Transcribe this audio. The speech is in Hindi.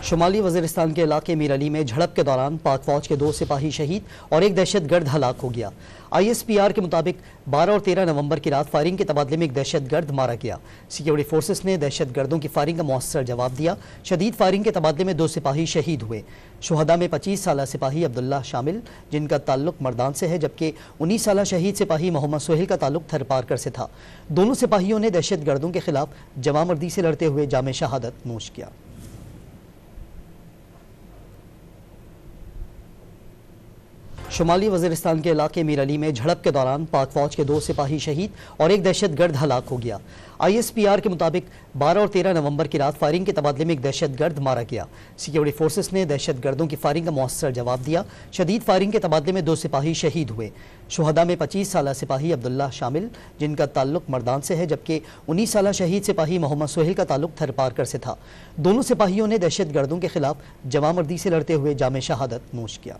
शुमाली वज़ीरिस्तान के इलाके मीर अली में झड़प के दौरान पाक फौज के 2 सिपाही शहीद और एक दहशतगर्द हलाक हो गया। ISPR के मुताबिक 12 और 13 नवंबर की रात फायरिंग के तबादले में एक दहशतगर्द मारा गया। सिक्योरिटी फोर्सेस ने दहशतगर्दों की फायरिंग का मौसर जवाब दिया। शदीद फायरिंग के तबादले में 2 सिपाही शहीद हुए। शुहदा में 25 साला सिपाही अब्दुल्ला शामिल, जिनका ताल्लुक मर्दान से है, जबकि 19 साला शहीद सिपाही मोहम्मद सोहेल का ताल्लुक थरपारकर से था। दोनों सिपाहियों ने दहशतगर्दों के खिलाफ जवामर्दी से लड़ते हुए जामे शहादत नोश किया। शुमाली वज़ीरिस्तान के इलाके मीर अली में झड़प के दौरान पाक फौज के 2 सिपाही शहीद और एक दहशतगर्द हलाक हो गया। ISPR के मुताबिक 12 और 13 नवंबर की रात फायरिंग के तबादले में एक दहशतगर्द मारा गया। सिक्योरिटी फोर्सेस ने दहशतगर्दों की फायरिंग का मौसर जवाब दिया। शदीद फायरिंग के तबादले में 2 सिपाही शहीद हुए। शुहदा में 25 साला सिपाही अब्दुल्ला शामिल, जिनका ताल्लुक मर्दान से है, जबकि 19 साला शहीद सिपाही मोहम्मद सोहेल का ताल्लुक थरपारकर से था। दोनों सिपाहियों ने दहशतगर्दों के खिलाफ जवामर्दी से लड़ते हुए जामे शहादत नोश किया।